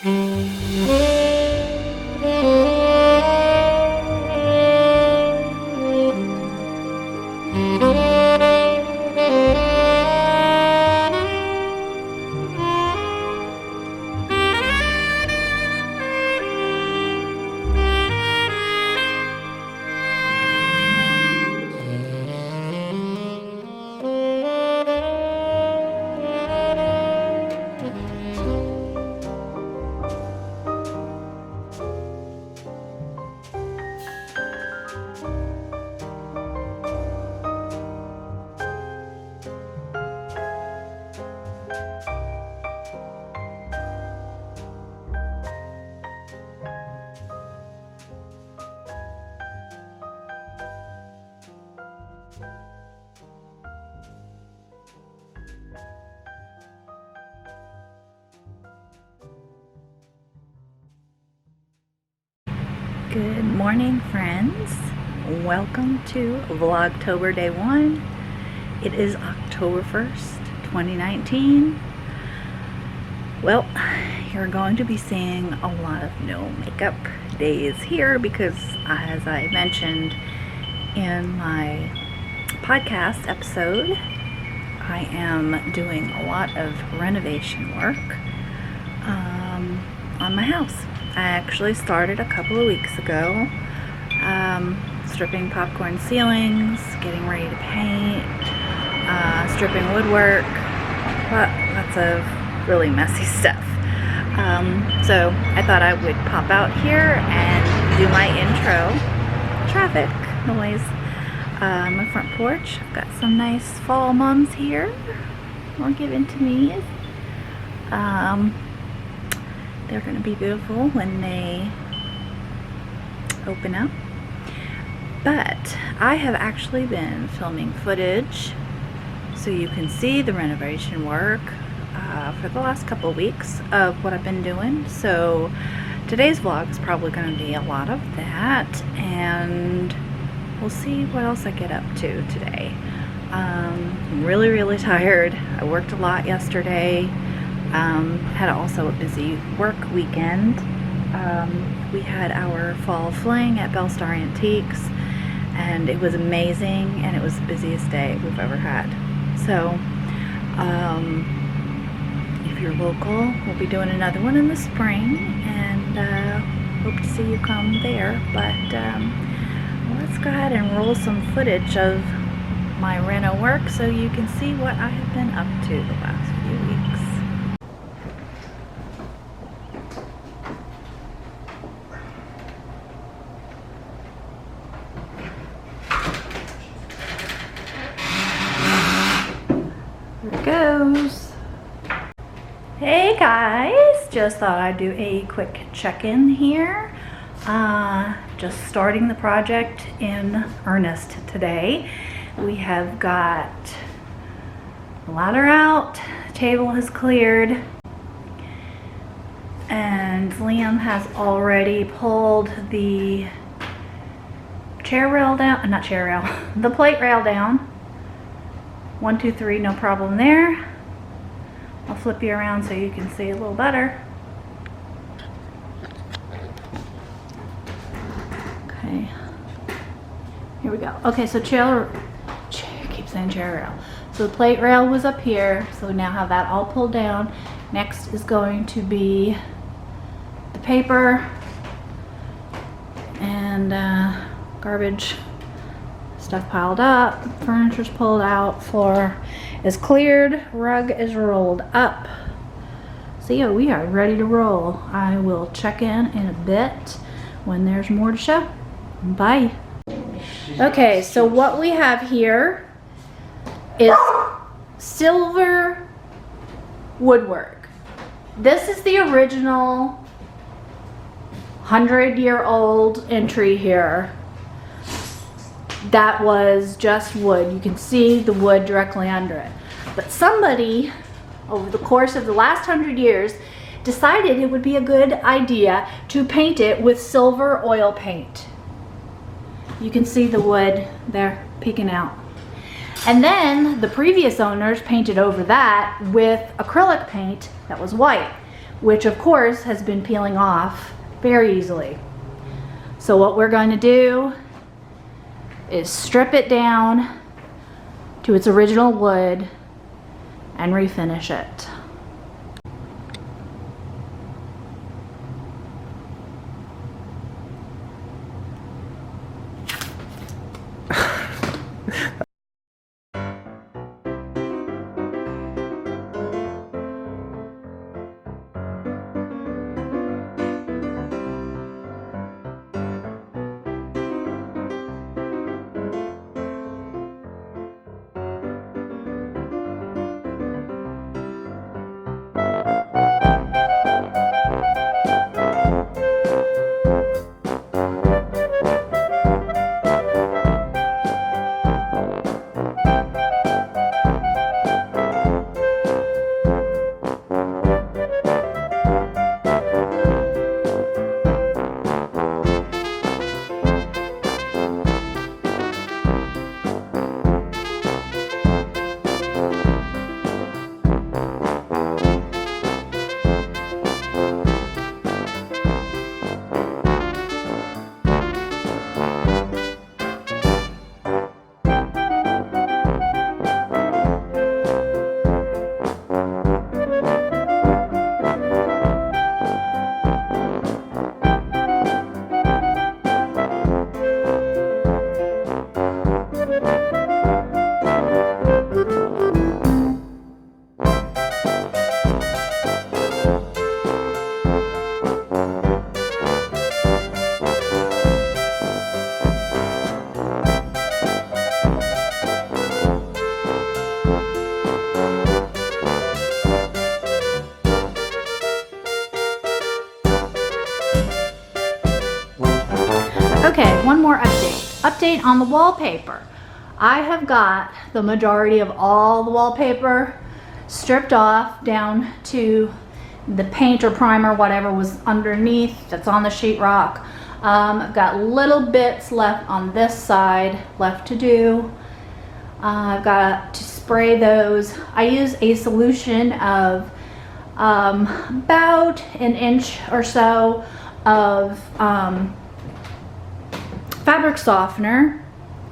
Good morning, friends. Welcome to Vlogtober Day 1. It is October 1st, 2019. Well, you're going to be seeing a lot of no makeup days here because, as I mentioned in my podcast episode, I am doing a lot of renovation work on my house. I actually started a couple of weeks ago, stripping popcorn ceilings, getting ready to paint, stripping woodwork, lots of really messy stuff. So I thought I would pop out here and do my intro. Traffic noise. My front porch. I've got some nice fall mums here, or given to me. They're going to be beautiful when they open up. But I have actually been filming footage so you can see the renovation work for the last couple of weeks of what I've been doing. So today's vlog is probably going to be a lot of that, and we'll see what else I get up to today. I'm really tired. I worked a lot yesterday. Had also a busy work weekend. We had our fall fling at Bellstar Antiques, and it was amazing, and it was the busiest day we've ever had. So if you're local, we'll be doing another one in the spring, and hope to see you come there. But let's go ahead and roll some footage of my reno work so you can see what I have been up to the last few weeks. Goes. Hey guys, just thought I'd do a quick check-in here. Just starting the project in earnest today. We have got the ladder out, table has cleared, and Liam has already pulled the chair rail down, not chair rail, the plate rail down. 1, 2, 3, no problem there. I'll flip you around so you can see a little better. Okay, here we go. Okay, so chair, keep saying chair rail. So the plate rail was up here, so we now have that all pulled down. Next is going to be the paper and garbage stuff piled up, furniture's pulled out, floor is cleared, rug is rolled up. So yeah, we are ready to roll. I will check in a bit when there's more to show. Bye. Okay, so what we have here is silver woodwork. This is the original 100-year-old entry here. That was just wood. You can see the wood directly under it. But somebody, over the course of the last 100 years, decided it would be a good idea to paint it with silver oil paint. You can see the wood there peeking out. And then the previous owners painted over that with acrylic paint that was white. which of course has been peeling off very easily. So what we're going to do is strip it down to its original wood and refinish it. Okay, one more update. Update on the wallpaper. I have got the majority of all the wallpaper stripped off down to the paint or primer, whatever was underneath that's on the sheetrock. I've got little bits left on this side left to do. I've got to spray those. I use a solution of about an inch or so of fabric softener.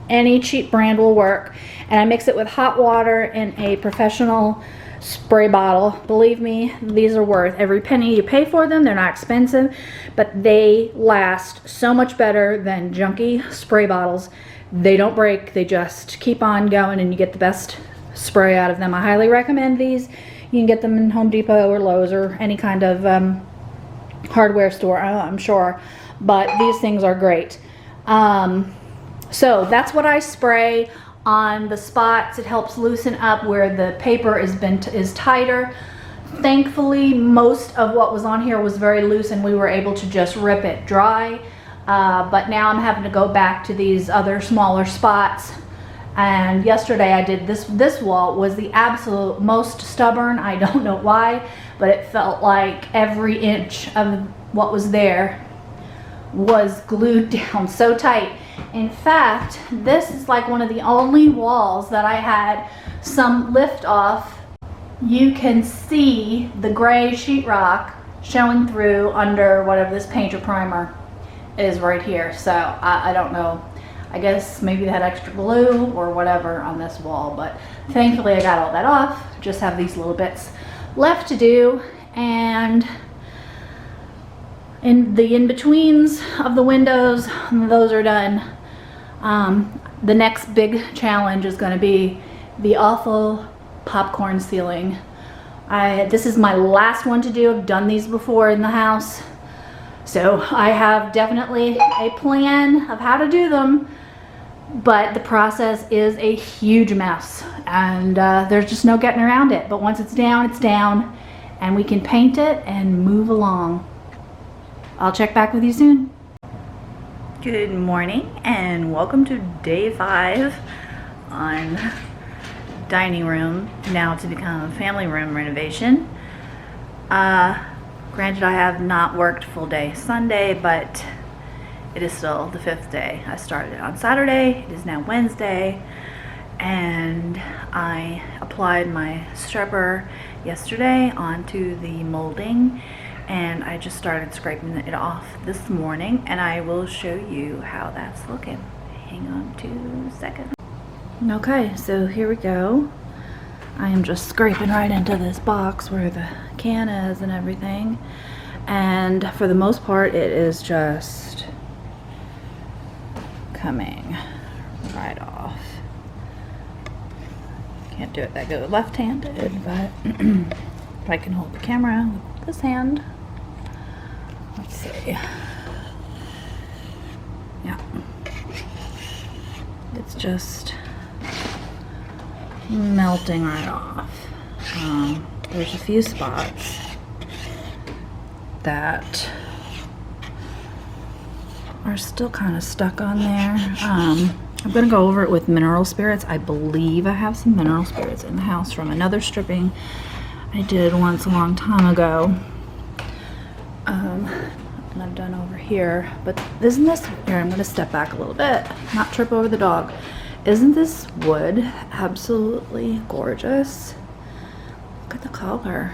Any cheap brand will work, and I mix it with hot water in a professional spray bottle. Believe me, these are worth every penny you pay for them. They're not expensive, but they last so much better than junky spray bottles. They don't break, they just keep on going, and you get the best spray out of them. I highly recommend these. You can get them in Home Depot or Lowe's or any kind of hardware store, I'm sure, but these things are great. So that's what I spray on the spots. It helps loosen up where the paper is tighter. Thankfully, most of what was on here was very loose and we were able to just rip it dry. But now I'm having to go back to these other smaller spots. And yesterday I did this wall was the absolute most stubborn. I don't know why, but it felt like every inch of what was there was glued down so tight. In fact, this is like one of the only walls that I had some lift off. You can see the gray sheetrock showing through under whatever this paint or primer is right here. So I don't know. I guess maybe they had extra glue or whatever on this wall, but thankfully I got all that off. Just have these little bits left to do, and in the in-betweens of the windows, those are done. The next big challenge is going to be the awful popcorn ceiling. This is my last one to do. I've done these before in the house, so I have definitely a plan of how to do them, but the process is a huge mess, and there's just no getting around it. But once it's down, and we can paint it and move along. I'll check back with you soon. Good morning and welcome to day 5 on dining room, now to become family room renovation. Granted, I have not worked full day Sunday, but it is still the 5th day. I started on Saturday, it is now Wednesday, and I applied my stripper yesterday onto the molding, and I just started scraping it off this morning, and I will show you how that's looking. Hang on 2 seconds. Okay, so here we go. I am just scraping right into this box where the can is and everything, and for the most part it is just coming right off. Can't do it that good left-handed, but if I can hold the camera with this hand. Let's see. Yeah. It's just melting right off. There's a few spots that are still kind of stuck on there. I'm gonna go over it with mineral spirits. I believe I have some mineral spirits in the house from another stripping I did once a long time ago. And I've done over here, but isn't this, here, I'm gonna step back a little bit, not trip over the dog. Isn't this wood absolutely gorgeous? Look at the color.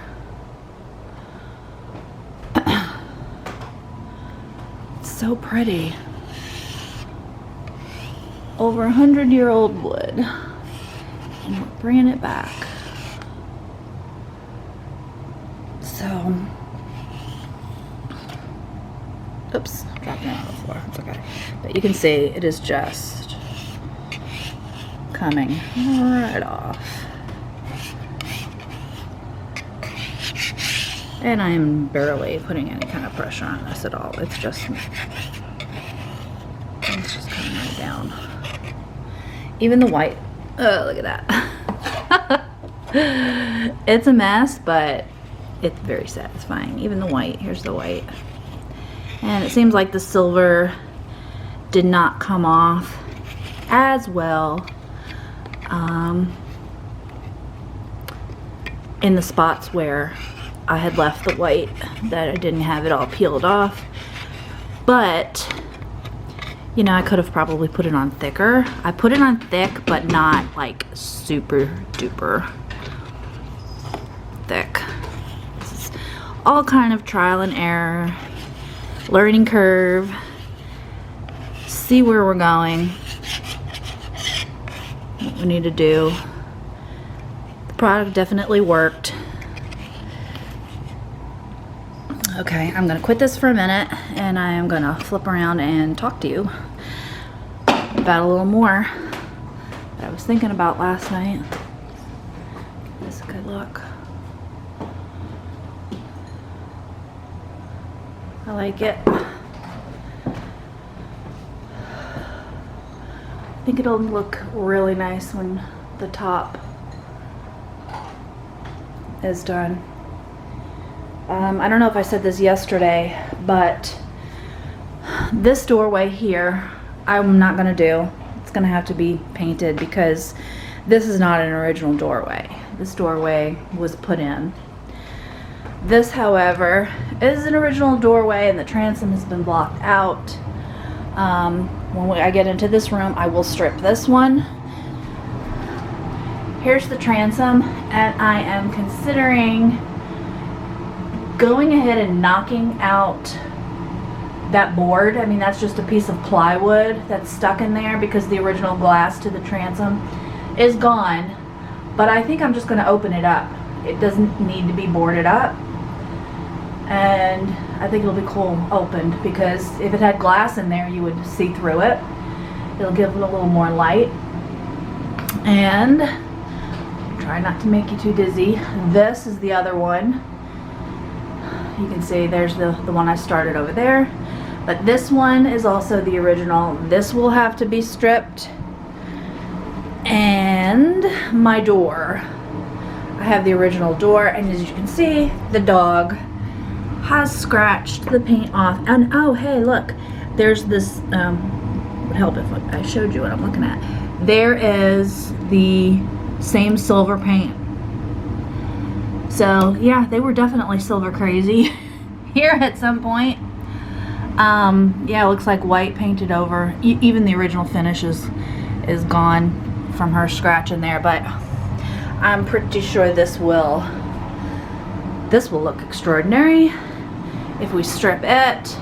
It's so pretty. Over 100-year-old wood, and we're bringing it back. So, oops, dropped it on the floor. It's okay. But you can see it is just coming right off. And I am barely putting any kind of pressure on this at all. It's just coming right down. Even the white, oh, look at that. It's a mess, but it's very satisfying. Even the white, here's the white. And it seems like the silver did not come off as well in the spots where I had left the white, that I didn't have it all peeled off. But you know, I could have probably put it on thicker. I put it on thick, but not like super duper thick. This is all kind of trial and error, learning curve, see where we're going, what we need to do. The product definitely worked. Okay, I'm gonna quit this for a minute, and I am gonna flip around and talk to you about a little more that I was thinking about last night. Give this a good look. I like it. I think it'll look really nice when the top is done. I don't know if I said this yesterday, but this doorway here, I'm not gonna do. It's gonna have to be painted because this is not an original doorway. This doorway was put in. This, however, is an original doorway, and the transom has been blocked out. When I get into this room, I will strip this one. Here's the transom, and I am considering going ahead and knocking out that board. I mean, that's just a piece of plywood that's stuck in there because the original glass to the transom is gone. But I think I'm just going to open it up. It doesn't need to be boarded up. And I think it'll be cool opened, because if it had glass in there, you would see through it. It'll give it a little more light. And try not to make you too dizzy. This is the other one. You can see there's the one I started over there, but this one is also the original. This will have to be stripped. And my door, I have the original door, and as you can see, the dog has scratched the paint off. And oh, hey, look, there's this, would help if I showed you what I'm looking at. There is the same silver paint. So yeah, they were definitely silver crazy here at some point. Yeah, it looks like white painted over. Even the original finish is gone from her scratch in there, but I'm pretty sure this will look extraordinary. if we strip it.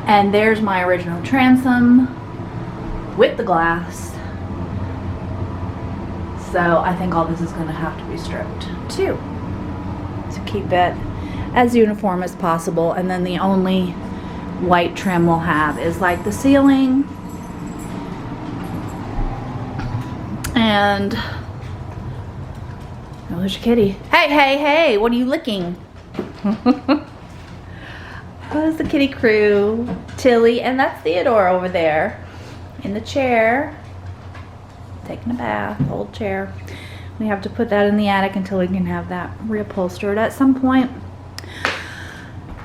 And there's my original transom with the glass. So I think all this is going to have to be stripped too, to keep it as uniform as possible. And then the only white trim we'll have is like the ceiling and oh, there's your kitty. Hey, hey, hey, what are you licking? That's the kitty crew. Tilly, and that's Theodore over there in the chair, taking a bath, old chair. We have to put that in the attic until we can have that reupholstered at some point.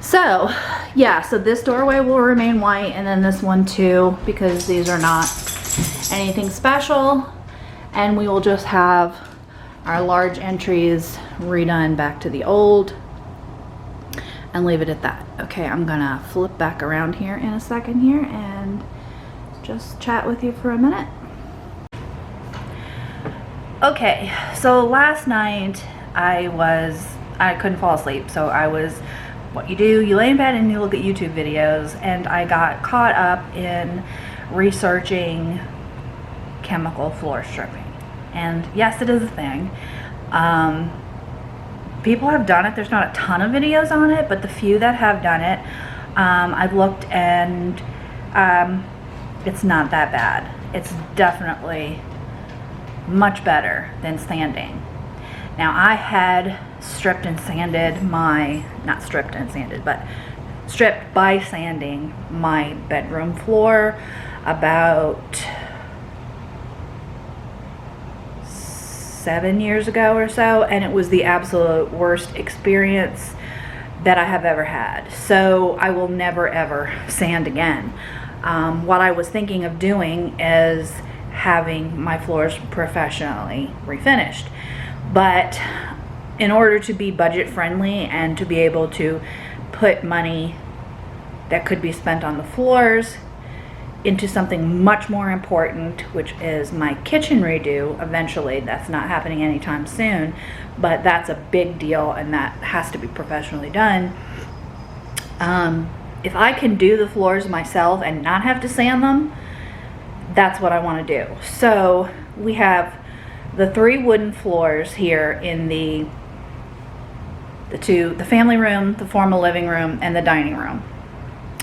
So, yeah, so this doorway will remain white, and then this one too, because these are not anything special. And we will just have our large entries redone back to the old and leave it at that. Okay, I'm gonna flip back around here in a second here and just chat with you for a minute. Okay, so last night I couldn't fall asleep, so I was, what you do, you lay in bed and you look at YouTube videos, and I got caught up in researching chemical floor stripping. And yes, it is a thing. People have done it. There's not a ton of videos on it, but the few that have done it, I've looked, and it's not that bad. It's definitely much better than sanding. Now, I had stripped and sanded my, not stripped and sanded, but stripped by sanding my bedroom floor about 7 years ago or so, and it was the absolute worst experience that I have ever had. So I will never ever sand again. What I was thinking of doing is having my floors professionally refinished, but in order to be budget friendly and to be able to put money that could be spent on the floors into something much more important, which is my kitchen redo eventually. That's not happening anytime soon, but that's a big deal, and that has to be professionally done. If I can do the floors myself and not have to sand them, that's what I want to do. So we have the 3 wooden floors here in the family room, the formal living room, and the dining room.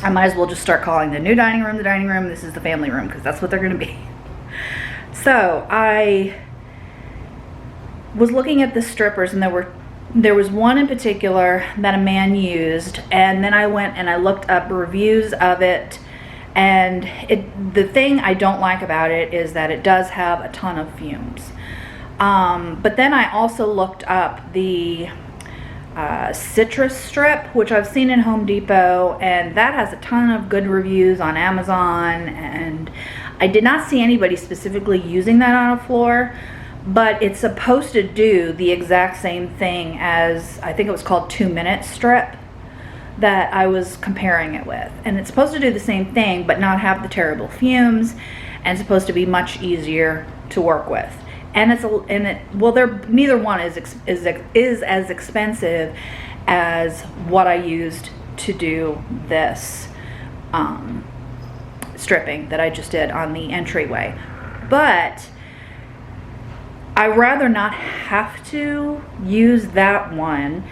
I might as well just start calling the new dining room the dining room. This is the family room, because that's what they're going to be. So I was looking at the strippers, and there was one in particular that a man used, and then I went and I looked up reviews of it, and the thing I don't like about it is that it does have a ton of fumes. But then I also looked up the citrus strip, which I've seen in Home Depot, and that has a ton of good reviews on Amazon, and I did not see anybody specifically using that on a floor, but it's supposed to do the exact same thing as, I think it was called 2-minute strip that I was comparing it with, and it's supposed to do the same thing but not have the terrible fumes, and it's supposed to be much easier to work with. And neither one is as expensive as what I used to do this stripping that I just did on the entryway. But I'd rather not have to use that one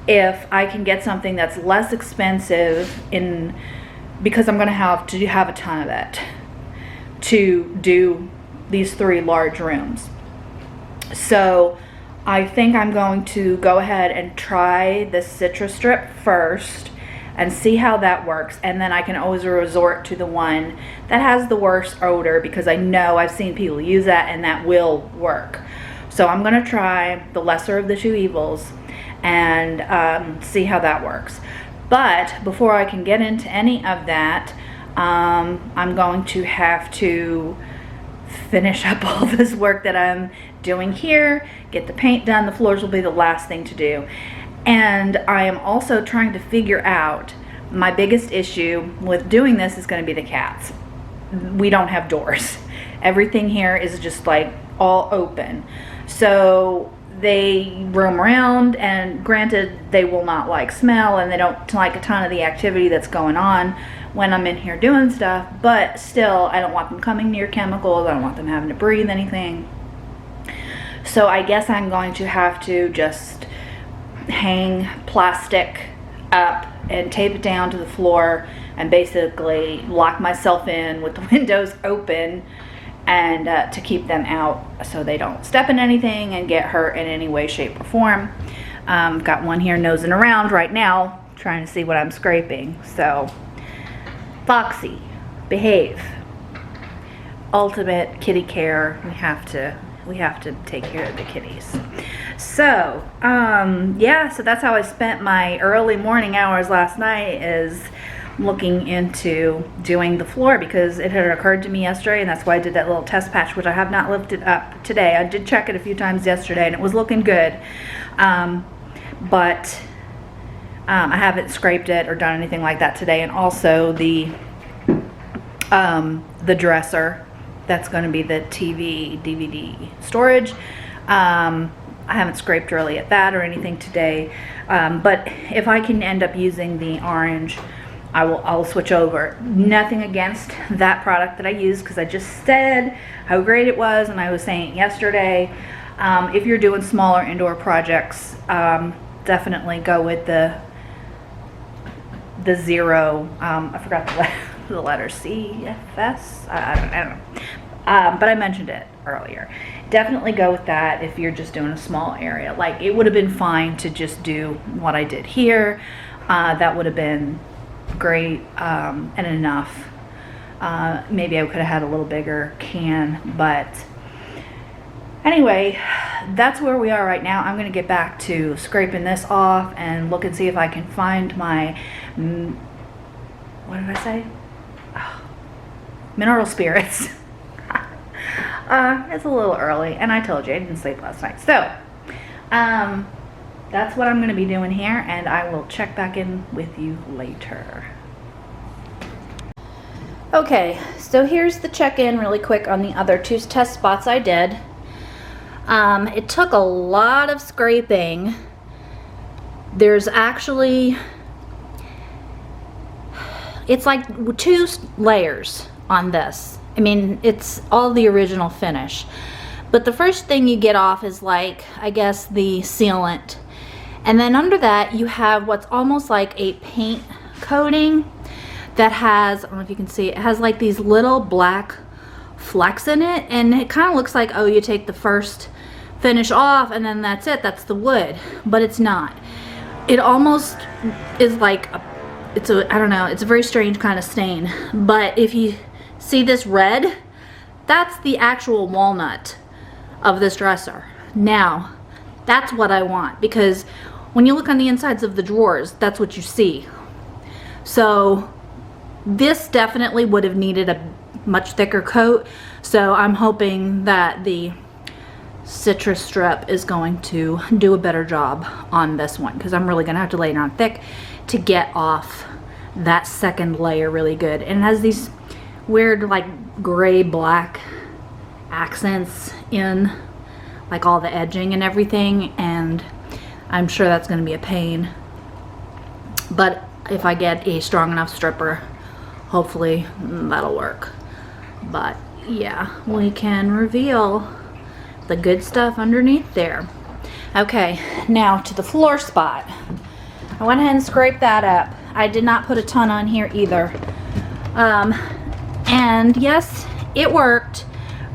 if I can get something that's less expensive, because I'm going to have a ton of it to do these 3 large rooms. So I think I'm going to go ahead and try the citrus strip first and see how that works, and then I can always resort to the one that has the worst odor, because I know I've seen people use that and that will work. So I'm going to try the lesser of the 2 evils and see how that works. But before I can get into any of that, I'm going to have to finish up all this work that I'm doing here, get the paint done. The floors will be the last thing to do. And I am also trying to figure out, my biggest issue with doing this is going to be the cats. We don't have doors. Everything here is just like all open. So they roam around, and granted, they will not like smell, and they don't like a ton of the activity that's going on when I'm in here doing stuff, but still, I don't want them coming near chemicals. I don't want them having to breathe anything. So I guess I'm going to have to just hang plastic up and tape it down to the floor and basically lock myself in with the windows open, and to keep them out so they don't step in anything and get hurt in any way, shape, or form. Got one here nosing around right now trying to see what I'm scraping. So Foxy, behave. Ultimate kitty care. We have to take care of the kitties. So yeah, so that's how I spent my early morning hours last night, is looking into doing the floor, because it had occurred to me yesterday, and that's why I did that little test patch, which I have not lifted up today. I did check it a few times yesterday and it was looking good, but I haven't scraped it or done anything like that today. And also the dresser, that's going to be the TV DVD storage, I haven't scraped really at that or anything today, but if I can end up using the orange, I'll switch over. Nothing against that product that I use, because I just said how great it was, and I was saying it yesterday. If you're doing smaller indoor projects, definitely go with the zero. I forgot the letter CFS. I don't know. But I mentioned it earlier. Definitely go with that if you're just doing a small area. Like, it would have been fine to just do what I did here. That would have been great and enough. Maybe I could have had a little bigger can, but anyway, that's where we are right now. I'm gonna get back to scraping this off and look and see if I can find my what did I say? Oh, mineral spirits. It's a little early, and I told you I didn't sleep last night, so that's what I'm going to be doing here, and I will check back in with you later. Okay, so here's the check-in really quick on the other two test spots I did. It took a lot of scraping. There's actually, it's like 2 layers on this. I mean, it's all the original finish. But the first thing you get off is, like, I guess the sealant. And then under that you have what's almost like a paint coating that has, I don't know if you can see, it has like these little black flecks in it, and it kind of looks like, oh, you take the first finish off and then that's it, that's the wood. But it's not. It almost is like it's a, I don't know, it's a very strange kind of stain. But if you see this red, that's the actual walnut of this dresser. Now that's what I want, because when you look on the insides of the drawers, that's what you see. So this definitely would have needed a much thicker coat. So I'm hoping that the citrus strip is going to do a better job on this one, because I'm really gonna have to lay it on thick to get off that second layer really good. And it has these weird like gray black accents in like all the edging and everything, and I'm sure that's going to be a pain. But if I get a strong enough stripper, hopefully that'll work. But yeah, we can reveal the good stuff underneath there. Okay, now to the floor spot. I went ahead and scraped that up. I did not put a ton on here either. And yes, it worked,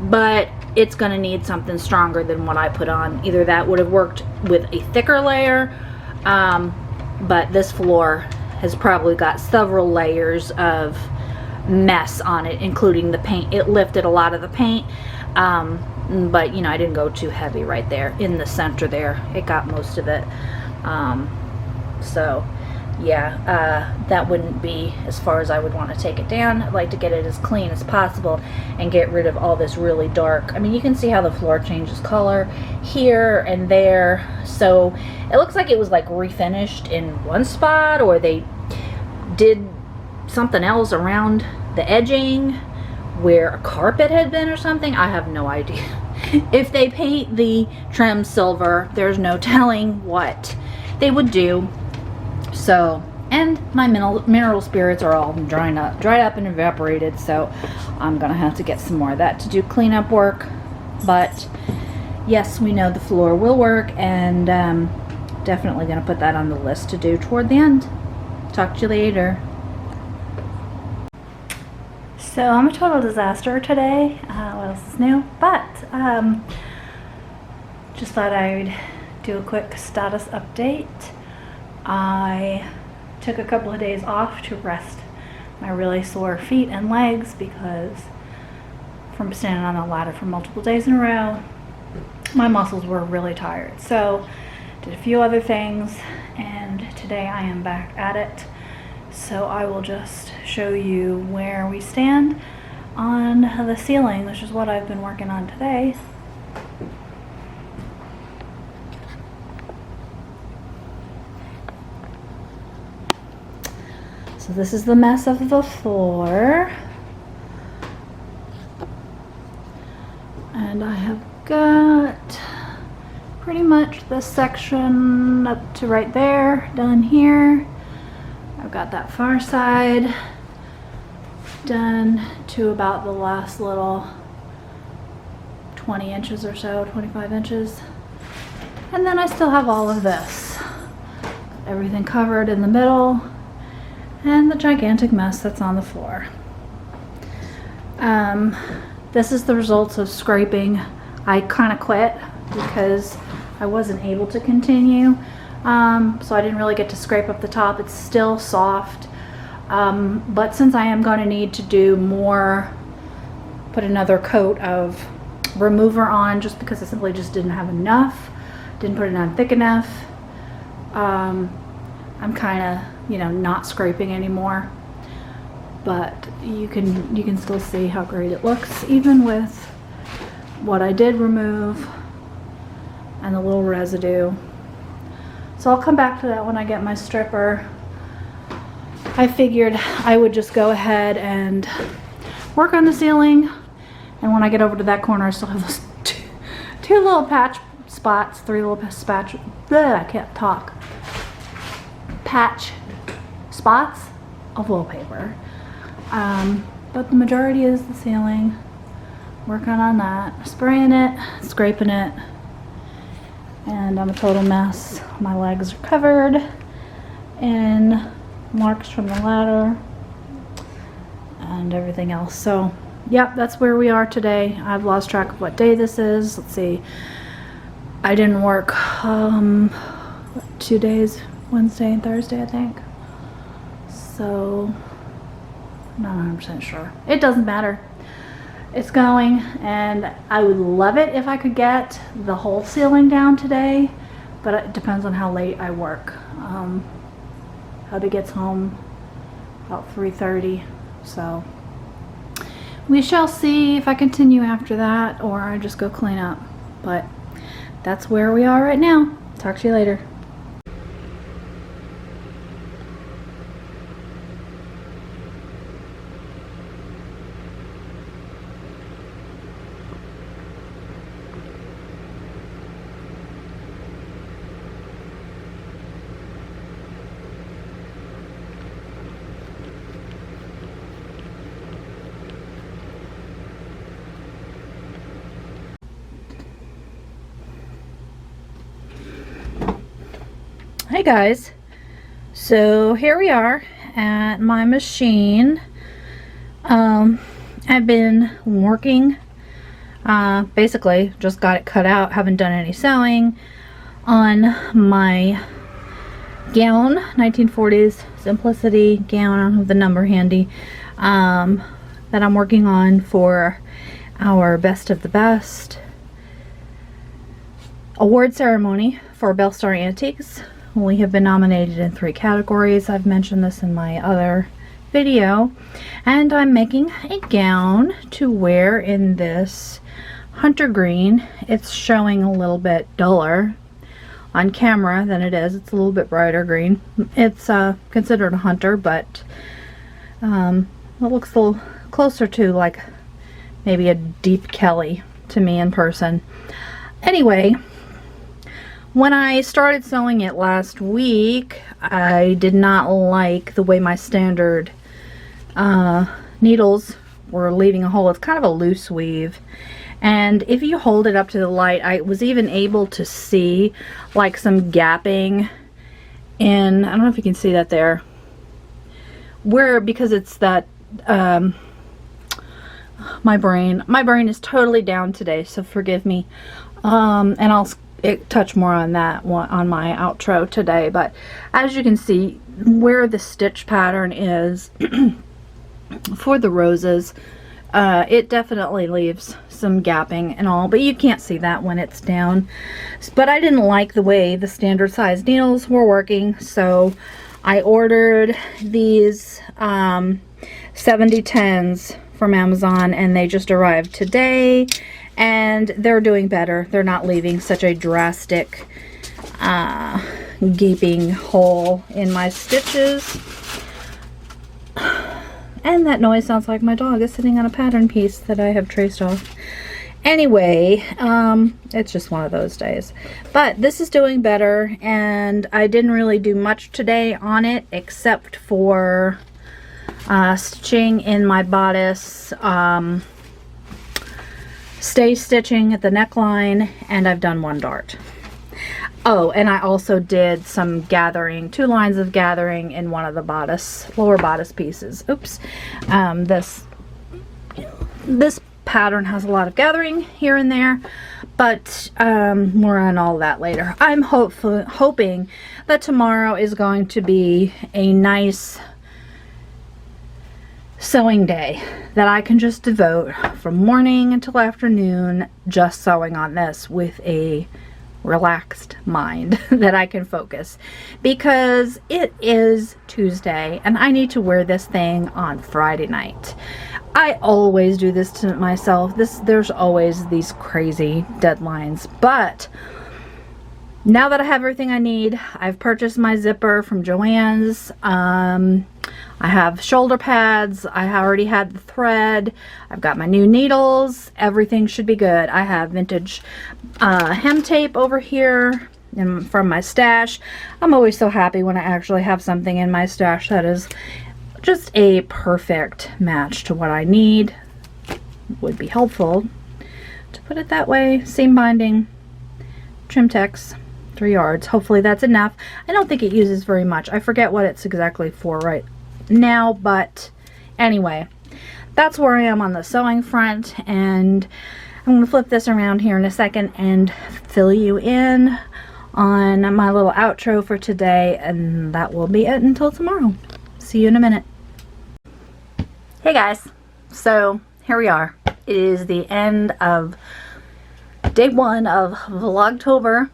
but it's gonna need something stronger than what I put on. Either that would have worked with a thicker layer, but this floor has probably got several layers of mess on it, including the paint. It lifted a lot of the paint, but you know, I didn't go too heavy right there in the center there. It got most of it. So yeah, that wouldn't be as far as I would want to take it down. I'd like to get it as clean as possible and get rid of all this really dark. I mean, you can see how the floor changes color here and there. So it looks like it was like refinished in one spot, or they did something else around the edging where a carpet had been or something. I have no idea. if they paint the trim silver, there's no telling what they would do. So, and my mineral spirits are all dried up and evaporated, so I'm gonna have to get some more of that to do cleanup work. But yes, we know the floor will work, and definitely gonna put that on the list to do toward the end. Talk to you later. So I'm a total disaster today. What else is new? But just thought I'd do a quick status update. I took a couple of days off to rest my really sore feet and legs because from standing on the ladder for multiple days in a row, my muscles were really tired. So did a few other things, and today I am back at it. So I will just show you where we stand on the ceiling, which is what I've been working on today. So this is the mess of the floor. And I have got pretty much this section up to right there done here. I've got that far side done to about the last little 20 inches or so, 25 inches. And then I still have all of this. Everything covered in the middle and the gigantic mess that's on the floor. This is the results of scraping. I kind of quit because I wasn't able to continue. So I didn't really get to scrape up the top. It's still soft. But since I am going to need to do more, put another coat of remover on just because I simply just didn't have enough. Didn't put it on thick enough. I'm kind of, you know, not scraping anymore. But you can still see how great it looks even with what I did remove and the little residue. So I'll come back to that when I get my stripper. I figured I would just go ahead and work on the ceiling, and when I get over to that corner I still have those two little patch spots, three little patch, I can't talk, patch spots of wallpaper. But the majority is the ceiling. Working on that, spraying it, scraping it, and I'm a total mess. My legs are covered in marks from the ladder and everything else. So yep, that's where we are today. I've lost track of what day this is. Let's see, I didn't work 2 days, Wednesday and Thursday, I think. So I'm not 100% sure. It doesn't matter. It's going, and I would love it if I could get the whole ceiling down today, but it depends on how late I work. Hubby gets home about 3:30, so we shall see if I continue after that or I just go clean up. But that's where we are right now. Talk to you later. Hey guys, so here we are at my machine. I've been working, basically just got it cut out, haven't done any sewing on my gown, 1940s Simplicity gown. I don't have the number handy, that I'm working on for our Best of the Best award ceremony for Belle Star Antiques. We have been nominated in 3 categories. I've mentioned this in my other video. And I'm making a gown to wear in this hunter green. It's showing a little bit duller on camera than it is. It's a little bit brighter green. It's considered a hunter, but it looks a little closer to like maybe a deep Kelly to me in person. Anyway, when I started sewing it last week, I did not like the way my standard needles were leaving a hole. It's kind of a loose weave, and if you hold it up to the light, I was even able to see like some gapping in, I don't know if you can see that there, where, because it's that my brain is totally down today, so forgive me. And I'll touch more on that one on my outro today, but as you can see where the stitch pattern is for the roses, it definitely leaves some gapping and all, but you can't see that when it's down. But I didn't like the way the standard size needles were working, so I ordered these 7010s from Amazon, and they just arrived today, and they're doing better. They're not leaving such a drastic gaping hole in my stitches. And that noise sounds like my dog is sitting on a pattern piece that I have traced off. Anyway, it's just one of those days. But this is doing better, and I didn't really do much today on it except for stitching in my bodice, stay stitching at the neckline, and I've done one dart. Oh, and I also did some gathering, 2 lines of gathering in one of the bodice, lower bodice pieces. Oops. This pattern has a lot of gathering here and there, but more on all that later. I'm hoping that tomorrow is going to be a nice sewing day that I can just devote from morning until afternoon just sewing on this with a relaxed mind that I can focus, because it is Tuesday and I need to wear this thing on Friday night. I always do this to myself. There's always these crazy deadlines, but now that I have everything I need, I've purchased my zipper from Joann's. I have shoulder pads. I already had the thread. I've got my new needles. Everything should be good. I have vintage hem tape over here from my stash. I'm always so happy when I actually have something in my stash that is just a perfect match to what I need. Would be helpful to put it that way. Seam binding, trim text, 3 yards. Hopefully that's enough. I don't think it uses very much. I forget what it's exactly for right now, but anyway, that's where I am on the sewing front, and I'm going to flip this around here in a second and fill you in on my little outro for today, and that will be it until tomorrow. See you in a minute. Hey guys, so here we are. It is the end of day 1 of Vlogtober.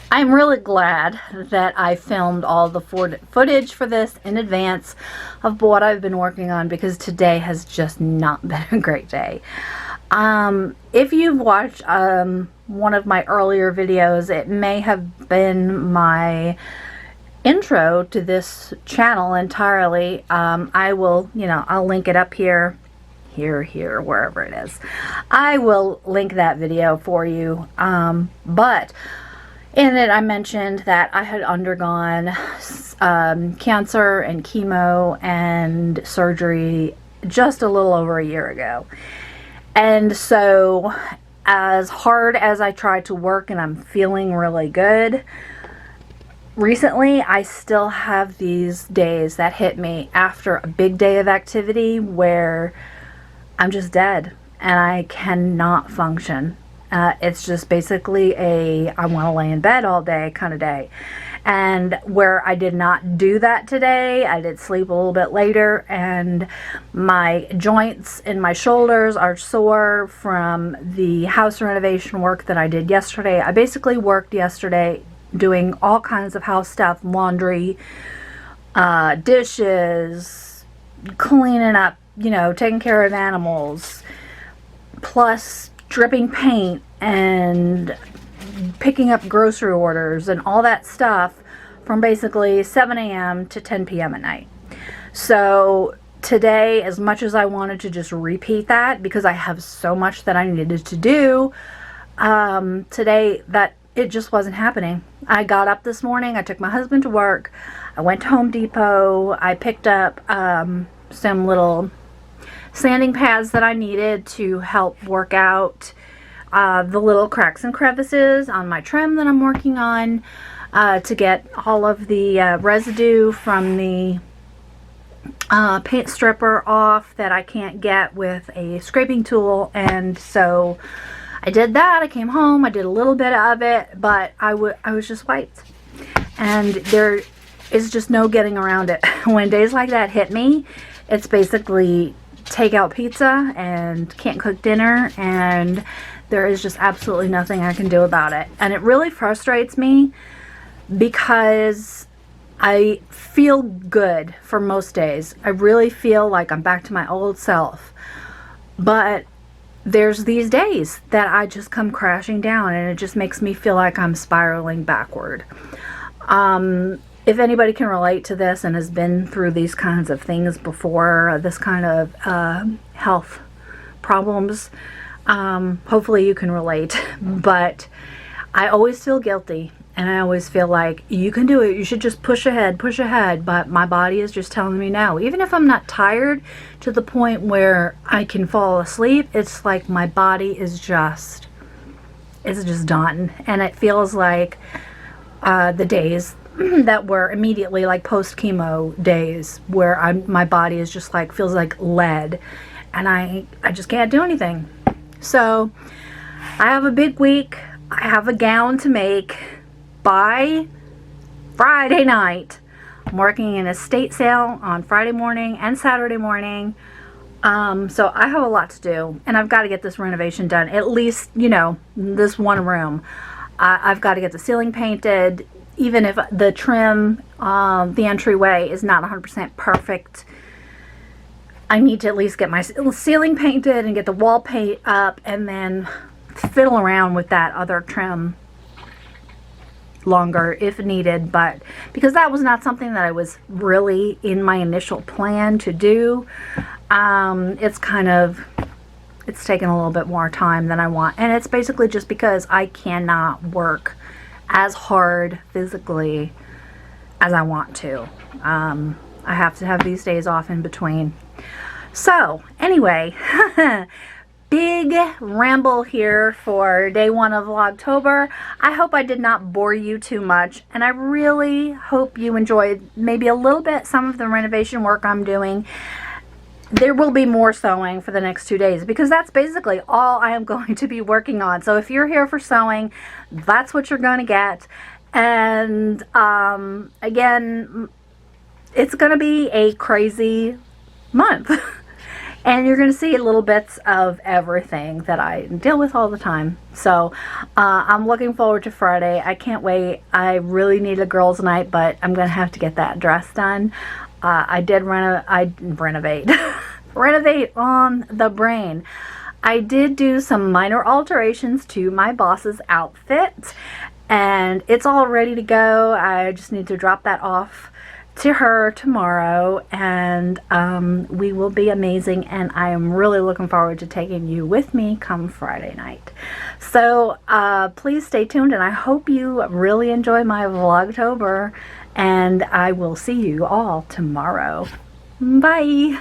I'm really glad that I filmed all the footage for this in advance of what I've been working on, because today has just not been a great day. If you've watched one of my earlier videos, it may have been my intro to this channel entirely. I will, I'll link it up here, wherever it is. I will link that video for you. But in it, I mentioned that I had undergone cancer and chemo and surgery just a little over a year ago. And so, as hard as I try to work and I'm feeling really good, recently I still have these days that hit me after a big day of activity where I'm just dead and I cannot function. It's just basically I want to lay in bed all day kind of day. And where I did not do that today, I did sleep a little bit later, and my joints in my shoulders are sore from the house renovation work that I did yesterday. I basically worked yesterday doing all kinds of house stuff, laundry, dishes, cleaning up, taking care of animals, plus dripping paint and picking up grocery orders and all that stuff from basically 7 a.m. to 10 p.m. at night. So today, as much as I wanted to just repeat that because I have so much that I needed to do, today that it just wasn't happening. I got up this morning, I took my husband to work, I went to Home Depot, I picked up some little sanding pads that I needed to help work out the little cracks and crevices on my trim that I'm working on, to get all of the residue from the paint stripper off that I can't get with a scraping tool. And so I did that. I came home, I did a little bit of it, but I was just wiped, and there is just no getting around it. When days like that hit me, it's basically take out pizza and can't cook dinner, and there is just absolutely nothing I can do about it. And it really frustrates me because I feel good for most days. I really feel like I'm back to my old self. But there's these days that I just come crashing down, and it just makes me feel like I'm spiraling backward. If anybody can relate to this and has been through these kinds of things before, this kind of health problems, hopefully you can relate. But I always feel guilty, and I always feel like you can do it, you should just push ahead, but my body is just telling me no. Even if I'm not tired to the point where I can fall asleep, it's like my body is just, it's just done. And it feels like the days that were immediately like post-chemo days where my body is just like, feels like lead, and I just can't do anything. So I have a big week. I have a gown to make by Friday night. I'm working an estate sale on Friday morning and Saturday morning. So I have a lot to do, and I've got to get this renovation done. At least, you know, this one room. I've got to get the ceiling painted. Even if the trim, the entryway is not 100% perfect, I need to at least get my ceiling painted and get the wall paint up, and then fiddle around with that other trim longer if needed. But because that was not something that I was really in my initial plan to do, it's taken a little bit more time than I want. And it's basically just because I cannot work as hard physically as I want to. I have to have these days off in between. So anyway, big ramble here for day one of Vlogtober. I hope I did not bore you too much, and I really hope you enjoyed maybe a little bit some of the renovation work I'm doing. There will be more sewing for the next 2 days because that's basically all I am going to be working on. So if you're here for sewing, that's what you're going to get. And again, it's going to be a crazy month. And you're going to see little bits of everything that I deal with all the time. So I'm looking forward to Friday. I can't wait. I really need a girls' night, but I'm going to have to get that dress done. I did renovate renovate on the brain. I did do some minor alterations to my boss's outfit, and it's all ready to go. I just need to drop that off to her tomorrow, and we will be amazing, and I am really looking forward to taking you with me come Friday night. So please stay tuned, and I hope you really enjoy my Vlogtober, and I will see you all tomorrow. Bye!